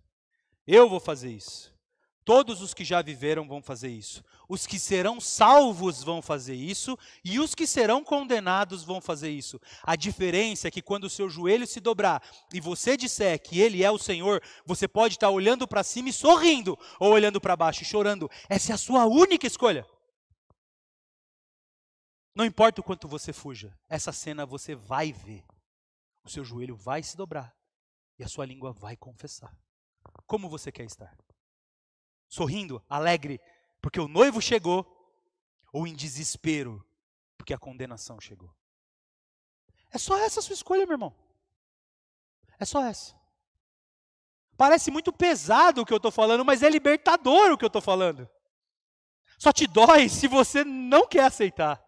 Speaker 1: Eu vou fazer isso. Todos os que já viveram vão fazer isso. Os que serão salvos vão fazer isso e os que serão condenados vão fazer isso. A diferença é que quando o seu joelho se dobrar e você disser que Ele é o Senhor, você pode estar olhando para cima e sorrindo ou olhando para baixo e chorando. Essa é a sua única escolha. Não importa o quanto você fuja, essa cena você vai ver. O seu joelho vai se dobrar e a sua língua vai confessar. Como você quer estar? Sorrindo, alegre, porque o noivo chegou, ou em desespero, porque a condenação chegou? É só essa a sua escolha, meu irmão. É só essa. Parece muito pesado o que eu estou falando, mas é libertador o que eu estou falando. Só te dói se você não quer aceitar.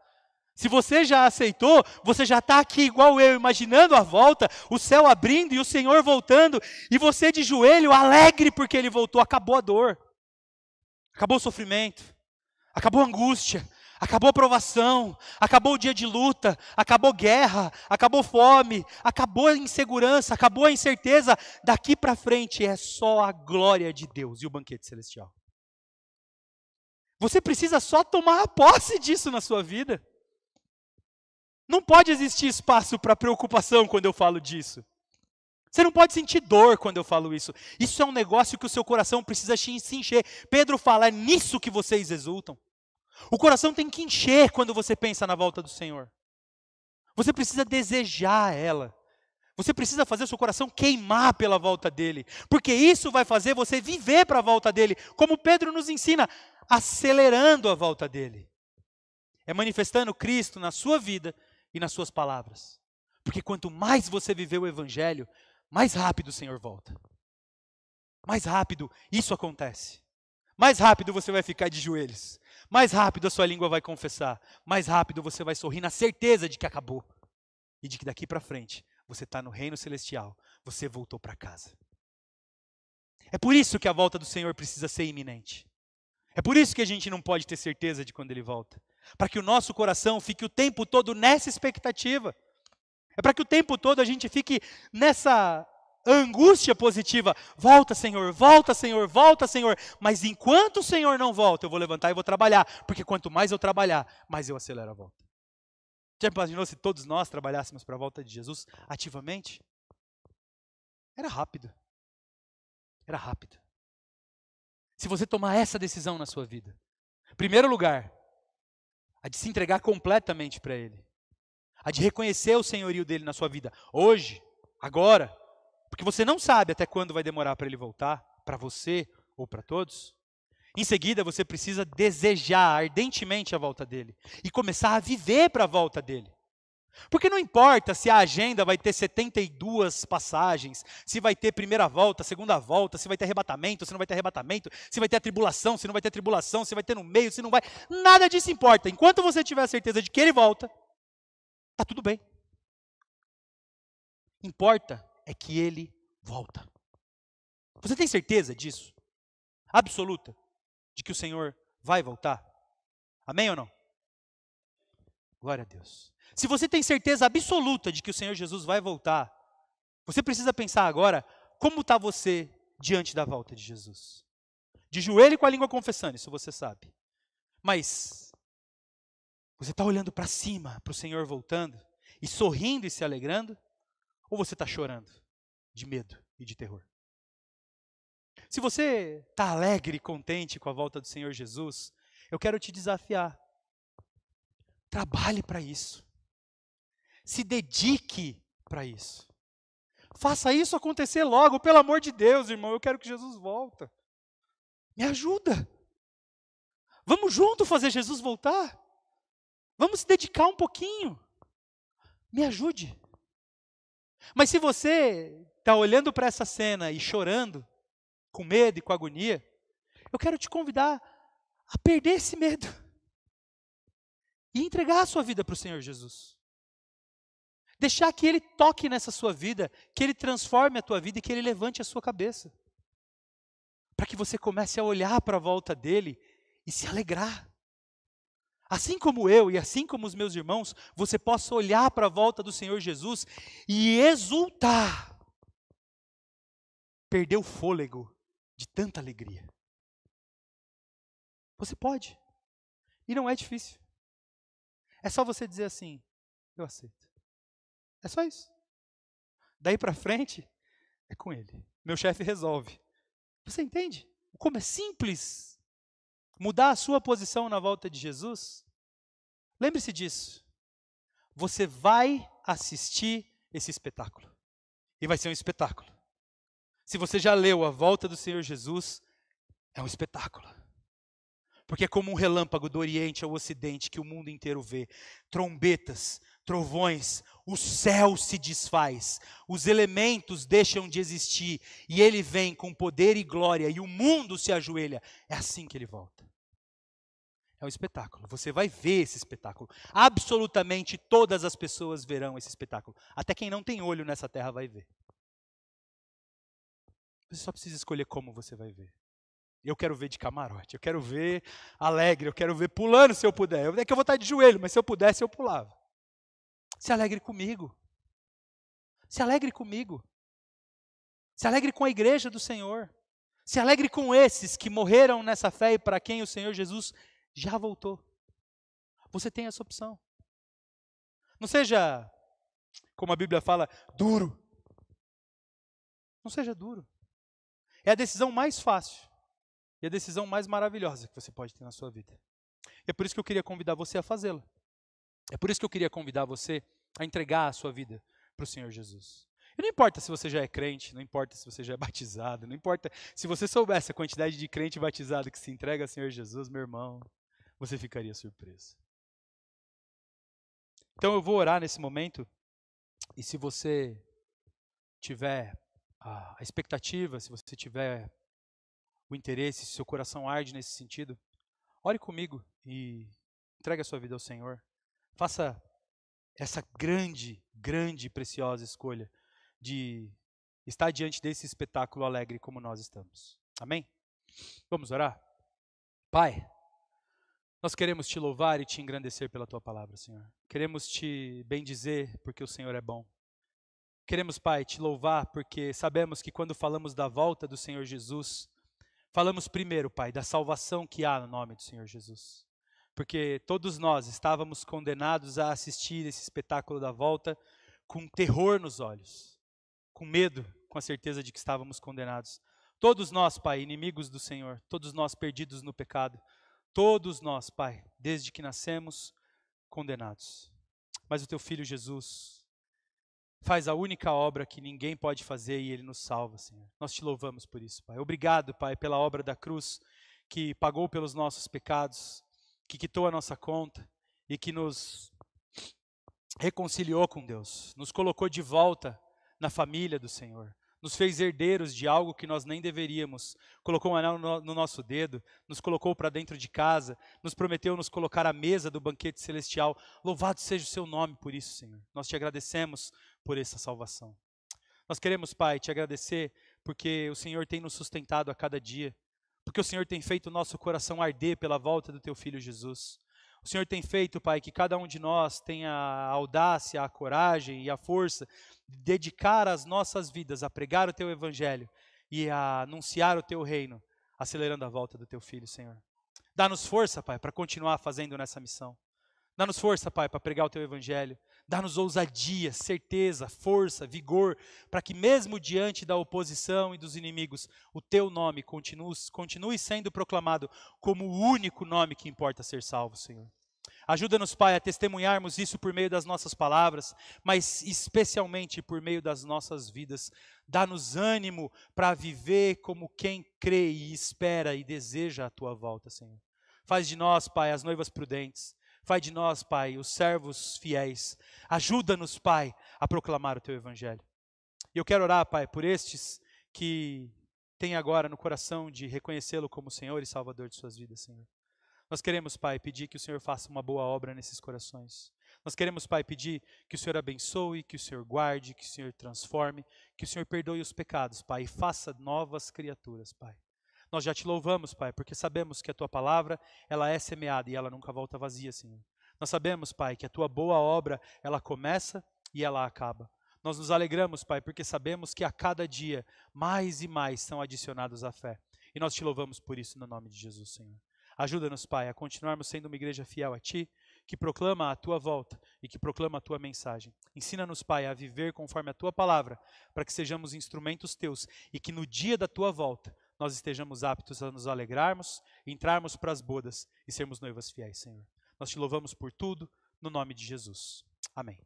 Speaker 1: Se você já aceitou, você já está aqui igual eu, imaginando a volta, o céu abrindo e o Senhor voltando, e você de joelho, alegre porque Ele voltou. Acabou a dor, acabou o sofrimento, acabou a angústia, acabou a provação, acabou o dia de luta, acabou guerra, acabou fome, acabou a insegurança, acabou a incerteza. Daqui para frente é só a glória de Deus e o banquete celestial. Você precisa só tomar a posse disso na sua vida. Não pode existir espaço para preocupação quando eu falo disso. Você não pode sentir dor quando eu falo isso. Isso é um negócio que o seu coração precisa se encher. Pedro fala, é nisso que vocês exultam. O coração tem que encher quando você pensa na volta do Senhor. Você precisa desejar ela. Você precisa fazer o seu coração queimar pela volta dele. Porque isso vai fazer você viver para a volta dele. Como Pedro nos ensina, acelerando a volta dele. É manifestando Cristo na sua vida e nas suas palavras. Porque quanto mais você viver o Evangelho, mais rápido o Senhor volta. Mais rápido isso acontece. Mais rápido você vai ficar de joelhos. Mais rápido a sua língua vai confessar. Mais rápido você vai sorrir na certeza de que acabou. E de que daqui para frente, você está no reino celestial. Você voltou para casa. É por isso que a volta do Senhor precisa ser iminente. É por isso que a gente não pode ter certeza de quando Ele volta. Para que o nosso coração fique o tempo todo nessa expectativa. É para que o tempo todo a gente fique nessa angústia positiva. Volta, Senhor, volta, Senhor, volta, Senhor. Mas enquanto o Senhor não volta, eu vou levantar e vou trabalhar. Porque quanto mais eu trabalhar, mais eu acelero a volta. Já imaginou se todos nós trabalhássemos para a volta de Jesus ativamente? Era rápido. Era rápido. Se você tomar essa decisão na sua vida, em primeiro lugar, a de se entregar completamente para Ele. A de reconhecer o senhorio dele na sua vida. Hoje, agora. Porque você não sabe até quando vai demorar para Ele voltar. Para você ou para todos. Em seguida, você precisa desejar ardentemente a volta dele. E começar a viver para a volta dele. Porque não importa se a agenda vai ter 72 passagens, se vai ter primeira volta, segunda volta, se vai ter arrebatamento, se não vai ter arrebatamento, se vai ter tribulação, se não vai ter tribulação, se vai ter no meio, se não vai. Nada disso importa. Enquanto você tiver a certeza de que Ele volta, está tudo bem. Importa é que Ele volta. Você tem certeza disso? Absoluta? De que o Senhor vai voltar? Amém ou não? Glória a Deus. Se você tem certeza absoluta de que o Senhor Jesus vai voltar, você precisa pensar agora, como está você diante da volta de Jesus? De joelho e com a língua confessando, isso você sabe. Mas, você está olhando para cima, para o Senhor voltando, e sorrindo e se alegrando? Ou você está chorando de medo e de terror? Se você está alegre e contente com a volta do Senhor Jesus, eu quero te desafiar. Trabalhe para isso. Se dedique para isso. Faça isso acontecer logo, pelo amor de Deus, irmão. Eu quero que Jesus volte. Me ajuda. Vamos junto fazer Jesus voltar. Vamos se dedicar um pouquinho. Me ajude. Mas se você está olhando para essa cena e chorando, com medo e com agonia, eu quero te convidar a perder esse medo. E entregar a sua vida para o Senhor Jesus. Deixar que Ele toque nessa sua vida, que Ele transforme a tua vida e que Ele levante a sua cabeça. Para que você comece a olhar para a volta dEle e se alegrar. Assim como eu e assim como os meus irmãos, você possa olhar para a volta do Senhor Jesus e exultar. Perder o fôlego de tanta alegria. Você pode. E não é difícil. É só você dizer assim, eu aceito. É só isso. Daí para frente, é com Ele. Meu chefe resolve. Você entende? Como é simples mudar a sua posição na volta de Jesus? Lembre-se disso. Você vai assistir esse espetáculo. E vai ser um espetáculo. Se você já leu A Volta do Senhor Jesus, é um espetáculo. Porque é como um relâmpago do Oriente ao Ocidente que o mundo inteiro vê. Trombetas, trovões, o céu se desfaz, os elementos deixam de existir, e Ele vem com poder e glória, e o mundo se ajoelha. É assim que Ele volta. É um espetáculo. Você vai ver esse espetáculo. Absolutamente todas as pessoas verão esse espetáculo. Até quem não tem olho nessa terra vai ver. Você só precisa escolher como você vai ver. Eu quero ver de camarote, eu quero ver alegre, eu quero ver pulando se eu puder. É que eu vou estar de joelho, mas se eu pudesse eu pulava. Se alegre comigo. Se alegre comigo. Se alegre com a igreja do Senhor. Se alegre com esses que morreram nessa fé e para quem o Senhor Jesus já voltou. Você tem essa opção. Não seja, como a Bíblia fala, duro. Não seja duro. É a decisão mais fácil e a decisão mais maravilhosa que você pode ter na sua vida. É por isso que eu queria convidar você a fazê-la. É por isso que eu queria convidar você a entregar a sua vida para o Senhor Jesus. E não importa se você já é crente, não importa se você já é batizado, não importa se você soubesse a quantidade de crente batizado que se entrega ao Senhor Jesus, meu irmão, você ficaria surpreso. Então eu vou orar nesse momento, e se você tiver a expectativa, se você tiver o interesse, se seu coração arde nesse sentido, ore comigo e entregue a sua vida ao Senhor. Faça essa grande, grande e preciosa escolha de estar diante desse espetáculo alegre como nós estamos. Amém? Vamos orar? Pai, nós queremos te louvar e te engrandecer pela tua palavra, Senhor. Queremos te bendizer porque o Senhor é bom. Queremos, Pai, te louvar porque sabemos que quando falamos da volta do Senhor Jesus, falamos primeiro, Pai, da salvação que há no nome do Senhor Jesus. Porque todos nós estávamos condenados a assistir esse espetáculo da volta com terror nos olhos, com medo, com a certeza de que estávamos condenados. Todos nós, Pai, inimigos do Senhor, todos nós perdidos no pecado, todos nós, Pai, desde que nascemos, condenados. Mas o Teu Filho Jesus faz a única obra que ninguém pode fazer e Ele nos salva, Senhor. Nós te louvamos por isso, Pai. Obrigado, Pai, pela obra da cruz que pagou pelos nossos pecados, que quitou a nossa conta e que nos reconciliou com Deus, nos colocou de volta na família do Senhor, nos fez herdeiros de algo que nós nem deveríamos, colocou um anel no nosso dedo, nos colocou para dentro de casa, nos prometeu nos colocar à mesa do banquete celestial. Louvado seja o seu nome por isso, Senhor. Nós te agradecemos por essa salvação. Nós queremos, Pai, te agradecer porque o Senhor tem nos sustentado a cada dia, porque o Senhor tem feito o nosso coração arder pela volta do Teu Filho Jesus. O Senhor tem feito, Pai, que cada um de nós tenha a audácia, a coragem e a força de dedicar as nossas vidas a pregar o Teu Evangelho e a anunciar o Teu reino, acelerando a volta do Teu Filho, Senhor. Dá-nos força, Pai, para continuar fazendo nessa missão. Dá-nos força, Pai, para pregar o Teu Evangelho. Dá-nos ousadia, certeza, força, vigor, para que mesmo diante da oposição e dos inimigos, o Teu nome continue sendo proclamado como o único nome que importa ser salvo, Senhor. Ajuda-nos, Pai, a testemunharmos isso por meio das nossas palavras, mas especialmente por meio das nossas vidas. Dá-nos ânimo para viver como quem crê e espera e deseja a Tua volta, Senhor. Faz de nós, Pai, as noivas prudentes. Faz de nós, Pai, os servos fiéis. Ajuda-nos, Pai, a proclamar o Teu Evangelho. E eu quero orar, Pai, por estes que têm agora no coração de reconhecê-lo como Senhor e Salvador de suas vidas, Senhor. Nós queremos, Pai, pedir que o Senhor faça uma boa obra nesses corações. Nós queremos, Pai, pedir que o Senhor abençoe, que o Senhor guarde, que o Senhor transforme, que o Senhor perdoe os pecados, Pai, e faça novas criaturas, Pai. Nós já te louvamos, Pai, porque sabemos que a Tua palavra, ela é semeada e ela nunca volta vazia, Senhor. Nós sabemos, Pai, que a Tua boa obra, ela começa e ela acaba. Nós nos alegramos, Pai, porque sabemos que a cada dia mais e mais são adicionados à fé. E nós te louvamos por isso no nome de Jesus, Senhor. Ajuda-nos, Pai, a continuarmos sendo uma igreja fiel a Ti, que proclama a Tua volta e que proclama a Tua mensagem. Ensina-nos, Pai, a viver conforme a Tua palavra, para que sejamos instrumentos Teus e que no dia da Tua volta nós estejamos aptos a nos alegrarmos, entrarmos para as bodas e sermos noivas fiéis, Senhor. Nós Te louvamos por tudo, no nome de Jesus. Amém.